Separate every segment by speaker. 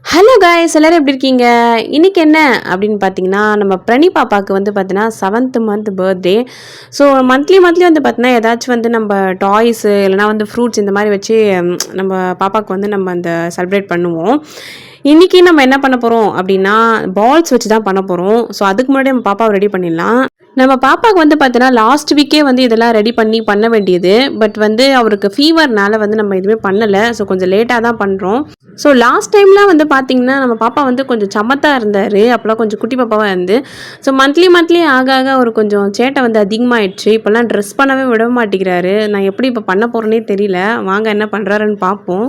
Speaker 1: Hello guys, எல்லாரும் எப்படி இருக்கீங்க? இன்னைக்கு என்ன அப்படின்னு பார்த்தீங்கன்னா, நம்ம பிரணி பாப்பாவுக்கு வந்து பார்த்தீங்கன்னா 7th month birthday. So monthly வந்து பார்த்தீங்கன்னா ஏதாச்சும் வந்து நம்ம டாய்ஸு இல்லைனா வந்து ஃப்ரூட்ஸ் இந்த மாதிரி வச்சு நம்ம பாப்பாவுக்கு வந்து நம்ம அந்த செலிப்ரேட் பண்ணுவோம். இன்றைக்கி நம்ம என்ன பண்ண போகிறோம் அப்படின்னா, பால்ஸ் வச்சு தான் பண்ண போகிறோம். ஸோ அதுக்கு முன்னாடி நம்ம பாப்பாவை ரெடி பண்ணிடலாம். நம்ம பாப்பாவுக்கு வந்து பார்த்தீங்கன்னா லாஸ்ட் வீக்கே வந்து இதெல்லாம் ரெடி பண்ண வேண்டியது. பட் வந்து அவருக்கு ஃபீவர்னால வந்து நம்ம எதுவுமே பண்ணலை. ஸோ கொஞ்சம் லேட்டாக தான் பண்ணுறோம். ஸோ லாஸ்ட் டைம்லாம் வந்து பார்த்தீங்கன்னா நம்ம பாப்பா வந்து கொஞ்சம் சமத்தாக இருந்தார். அப்போலாம் கொஞ்சம் குட்டி பாப்பாவாக இருந்து. ஸோ மந்த்லி ஆக அவர் கொஞ்சம் சேட்டை வந்து அதிகமாகிடுச்சு. இப்போல்லாம் ட்ரெஸ் பண்ணவே விட மாட்டேங்கிறாரு. நான் எப்படி இப்போ பண்ண போகிறேனே தெரியல. வாங்க என்ன பண்ணுறாருன்னு பார்ப்போம்.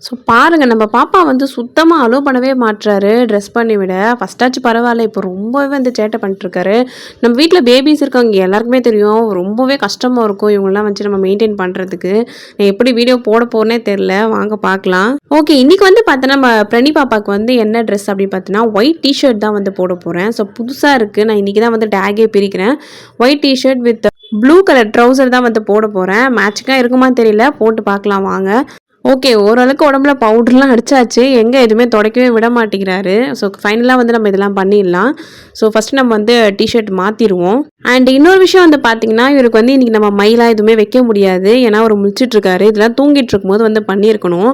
Speaker 1: ஸோ பாருங்கள், நம்ம பாப்பா வந்து சுத்தமாக அலோவ் பண்ணவே மாட்டுறாரு ட்ரெஸ் பண்ணி விட. ஃபஸ்ட்டாச்சும் பரவாயில்ல, இப்போ ரொம்பவே வந்து சேட்டை பண்ணிட்டுருக்காரு. நம்ம வீட்டில் பேபிஸ் இருக்காங்க, எல்லாருக்குமே தெரியும். ரொம்பவே கஷ்டமாக இருக்கும் இவங்கெல்லாம் வச்சு நம்ம மெயின்டைன் பண்ணுறதுக்கு. நான் எப்படி வீடியோ போட போகிறேனே தெரில. வாங்க பார்க்கலாம். ஓகே, இன்றைக்கி வந்து பார்த்தோன்னா நம்ம பிரணி பாப்பாவுக்கு வந்து என்ன ட்ரெஸ் அப்படின்னு பார்த்தீங்கன்னா ஒயிட் டிஷர்ட் தான் வந்து போட போகிறேன். ஸோ புதுசாக இருக்குது. நான் இன்றைக்கி தான் வந்து டேகே பிரிக்கிறேன். White T-shirt with blue colour trouser தான் வந்து போட போகிறேன். மேட்சிக்காக இருக்குமான்னு தெரியல, போட்டு பார்க்கலாம் வாங்க. ஓகே, ஓரளவுக்கு உடம்புல பவுடர்லாம் அடிச்சாச்சு. எங்கே எதுவுமே துடைக்கவே விட மாட்டேங்கிறாரு. ஸோ ஃபைனலாக வந்து நம்ம இதெல்லாம் பண்ணிடலாம். ஸோ ஃபஸ்ட்டு நம்ம வந்து டிஷர்ட் மாற்றிடுவோம். அண்ட் இன்னொரு விஷயம் வந்து பார்த்தீங்கன்னா, இவருக்கு வந்து இன்றைக்கி நம்ம மயிலாக எதுவுமே வைக்க முடியாது. ஏன்னா அவர் முழிச்சிட்ருக்காரு. இதெல்லாம் தூங்கிட்டு இருக்கும்போது வந்து பண்ணியிருக்கணும்.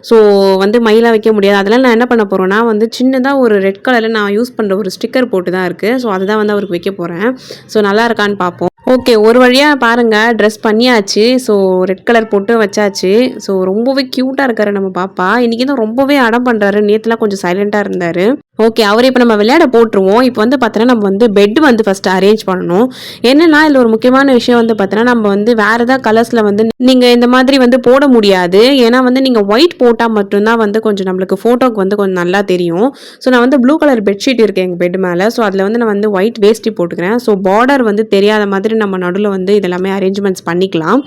Speaker 1: ஸோ வந்து மயிலாக வைக்க முடியாது. அதெல்லாம் நான் என்ன பண்ண போகிறேன்னா வந்து சின்னதாக ஒரு ரெட் கலரில் நான் யூஸ் பண்ணுற ஒரு ஸ்டிக்கர் போட்டு தான் இருக்குது. ஸோ அதுதான் வந்து அவருக்கு வைக்க போகிறேன். ஸோ நல்லா இருக்கான்னு பார்ப்போம். ஓகே, ஒரு வழியாக பாருங்கள் ட்ரெஸ் பண்ணியாச்சு. ஸோ ரெட் கலர் போட்டு வச்சாச்சு. ஸோ ரொம்பவே க்யூட்டாக இருக்காரு நம்ம பாப்பா. இன்றைக்கி தான் ரொம்பவே அடம் பண்ணுறாரு. நேற்றுலாம் கொஞ்சம் சைலண்ட்டாக இருந்தார். ஓகே, அவரை இப்போ நம்ம விளையாட போட்டுருவோம். இப்போ வந்து பார்த்தோன்னா நம்ம வந்து பெட் வந்து ஃபஸ்ட்டு அரேஞ்ச் பண்ணணும். என்னென்னா இதில் ஒரு முக்கியமான விஷயம் வந்து பார்த்தோன்னா நம்ம வந்து வேறு ஏதாவது கலர்ஸில் வந்து நீங்கள் இந்த மாதிரி வந்து போட முடியாது. ஏன்னா வந்து நீங்கள் ஒயிட் போட்டால் மட்டும்தான் வந்து கொஞ்சம் நம்மளுக்கு ஃபோட்டோக்கு வந்து கொஞ்சம் நல்லா தெரியும். ஸோ நான் வந்து ப்ளூ கலர் பெட்ஷீட் இருக்கேன் எங்கள் பெட் மேலே. ஸோ அதில் வந்து நான் வந்து ஒயிட் வேஸ்டி போட்டுக்கிறேன். ஸோ பார்டர் வந்து தெரியாத மாதிரி நம்ம நடுவில் வந்து இதெல்லாமே அரேஞ்ச்மெண்ட்ஸ் பண்ணிக்கலாம்.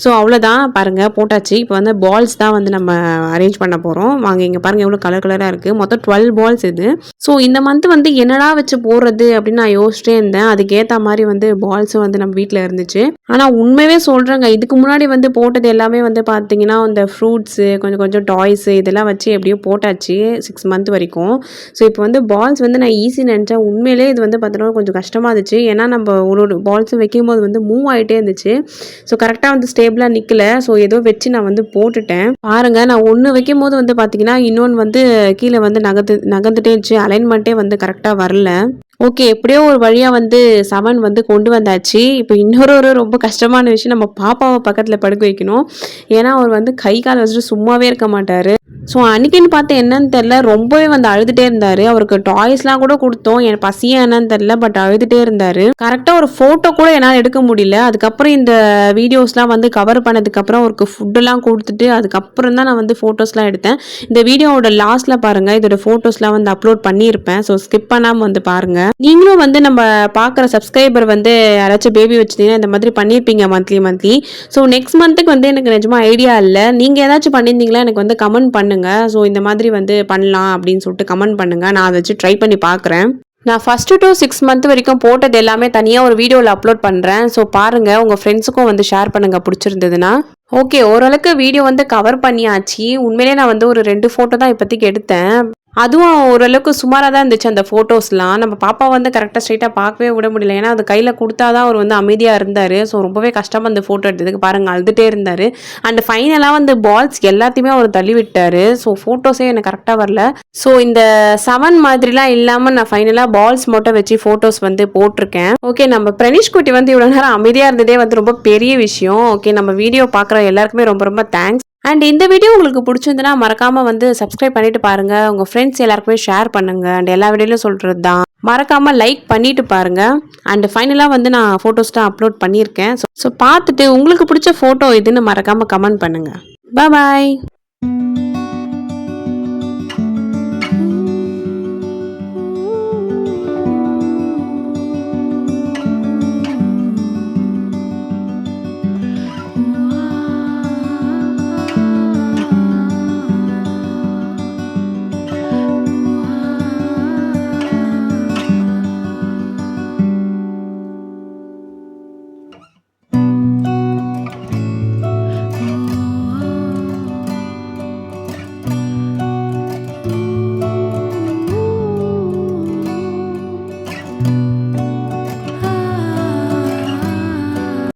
Speaker 1: ஸோ அவ்வளோதான், பாருங்கள் போட்டாச்சு. இப்போ வந்து பால்ஸ் தான் வந்து நம்ம அரேஞ்ச் பண்ண போகிறோம். வாங்க, இங்கே பாருங்கள் எவ்வளோ கலராக இருக்குது. மொத்தம் 12 பால்ஸ் இது. ஸோ இந்த மந்த் வந்து என்னடா வச்சு போடுறது அப்படின்னு நான் யோசிச்சிட்டே இருந்தேன். அதுக்கேற்ற மாதிரி வந்து பால்ஸும் வந்து நம்ம வீட்டில் இருந்துச்சு. ஆனால் உண்மையே சொல்கிறேங்க, இதுக்கு முன்னாடி வந்து போட்டது எல்லாமே வந்து பார்த்தீங்கன்னா இந்த ஃப்ரூட்ஸு கொஞ்சம் டாய்ஸு இதெல்லாம் வச்சு எப்படியோ போட்டாச்சு 6 மந்த் வரைக்கும். ஸோ இப்போ வந்து பால்ஸ் வந்து நான் ஈஸி நினச்சேன். உண்மையிலே இது வந்து பார்த்தோன்னா கொஞ்சம் கஷ்டமாக இருந்துச்சு. ஏன்னா நம்ம ஒரு பால்ஸும் வைக்கும்போது வந்து மூவ் ஆகிட்டே இருந்துச்சு. ஸோ கரெக்டாக வந்து ஸ்டேபிளாக நிற்கல. ஸோ ஏதோ வச்சு நான் வந்து போட்டுட்டேன். பாருங்கள், நான் ஒன்று வைக்கும் போது வந்து பார்த்தீங்கன்னா இன்னொன்று வந்து கீழே வந்து நகர்ந்துட்டே இருந்துச்சு. அலைன்மெண்ட்டே வந்து கரெக்டாக வரல. ஓகே, எப்படியோ ஒரு வழியாக வந்து 7 வந்து கொண்டு வந்தாச்சு. இப்போ இன்னொரு ரொம்ப கஷ்டமான விஷயம், நம்ம பாப்பாவை பக்கத்தில் படுக்க வைக்கணும். ஏன்னா அவர் வந்து கை கால் வச்சுட்டு சும்மாவே இருக்க மாட்டார். ஸோ அன்றைக்கின்னு பார்த்து என்னன்னு தெரில, ரொம்பவே வந்து அழுதுகிட்டே இருந்தார். அவருக்கு டாய்ஸ்லாம் கூட கொடுத்தோம். என் பசியா என்னன்னு தெரில, பட் அழுதுகிட்டே இருந்தார். கரெக்டாக ஒரு ஃபோட்டோ கூட என்னால் எடுக்க முடியல. அதுக்கப்புறம் இந்த வீடியோஸ்லாம் வந்து கவர் பண்ணதுக்கப்புறம் அவருக்கு ஃபுட்டெல்லாம் கொடுத்துட்டு அதுக்கப்புறம் தான் நான் வந்து ஃபோட்டோஸ்லாம் எடுத்தேன். இந்த வீடியோவோட லாஸ்ட்டில் பாருங்கள், இதோட ஃபோட்டோஸ்லாம் வந்து அப்லோட் பண்ணியிருப்பேன். ஸோ ஸ்கிப் பண்ணாமல் வந்து பாருங்கள். நீங்களும் வந்து நம்ம பார்க்குற சப்ஸ்கிரைபர் வந்து யாராச்சும் பேபி வச்சுட்டீங்கன்னா இந்த மாதிரி பண்ணியிருப்பீங்க மந்த்லி. ஸோ நெக்ஸ்ட் மந்த்துக்கு வந்து எனக்கு நிஜமாக ஐடியா இல்லை. நீங்கள் ஏதாச்சும் பண்ணியிருந்தீங்களா எனக்கு வந்து கமெண்ட் பண்ணுங்கள். ஸோ இந்த மாதிரி வந்து பண்ணலாம் அப்படின்னு சொல்லிட்டு கமெண்ட் பண்ணுங்கள். நான் அதை வச்சு ட்ரை பண்ணி பார்க்குறேன். நான் ஃபஸ்ட்டு to 6 மந்த் வரைக்கும் போட்டது எல்லாமே தனியாக ஒரு வீடியோவில் அப்லோட் பண்ணுறேன். ஸோ பாருங்கள், உங்கள் ஃப்ரெண்ட்ஸுக்கும் வந்து ஷேர் பண்ணுங்கள் பிடிச்சிருந்ததுன்னா. ஓகே, ஓரளவுக்கு வீடியோ வந்து கவர் பண்ணியாச்சு. உண்மையிலே நான் வந்து ஒரு 2 ஃபோட்டோ தான் இப்போதைக்கு எடுத்தேன். அதுவும் ஓரளவுக்கு சுமாராக தான் இருந்துச்சு அந்த ஃபோட்டோஸ்லாம். நம்ம பாப்பா வந்து கரெக்டாக ஸ்ட்ரைட்டாக பார்க்கவே விட முடியல. ஏன்னா அது கையில் கொடுத்தா தான் அவர் வந்து அமைதியாக இருந்தார். ஸோ ரொம்பவே கஷ்டமாக அந்த ஃபோட்டோ எடுத்ததுக்கு பாருங்கள், அழுதுகிட்டே இருந்தார். அண்ட் ஃபைனலாக வந்து பால்ஸ் எல்லாத்தையுமே அவர் தள்ளி விட்டார். ஸோ ஃபோட்டோஸே எனக்கு கரெக்டாக வரல. ஸோ இந்த 7 மாதிரிலாம் இல்லாமல் நான் ஃபைனலாக பால்ஸ் மட்டும் வச்சு ஃபோட்டோஸ் வந்து போட்டிருக்கேன். ஓகே, நம்ம பிரனிஷ் குட்டி வந்து இவ்வளோ நேரம் அமைதியாக இருந்ததே வந்து ரொம்ப பெரிய விஷயம். ஓகே, நம்ம வீடியோ பார்க்குற எல்லாருக்குமே ரொம்ப தேங்க்ஸ். அண்ட் இந்த வீடியோ உங்களுக்கு பிடிச்சிருந்துன்னா மறக்காமல் வந்து சப்ஸ்கிரைப் பண்ணிட்டு பாருங்கள். உங்கள் ஃப்ரெண்ட்ஸ் எல்லாருக்குமே ஷேர் பண்ணுங்கள். அண்ட் எல்லா வீடியோலையும் சொல்கிறது தான், மறக்காமல் லைக் பண்ணிட்டு பாருங்கள். அண்ட் ஃபைனலாக வந்து நான் ஃபோட்டோஸ் தான் அப்லோட் பண்ணியிருக்கேன். ஸோ பார்த்துட்டு உங்களுக்கு பிடிச்ச ஃபோட்டோ இதுன்னு மறக்காமல் கமெண்ட் பண்ணுங்கள். பாய்.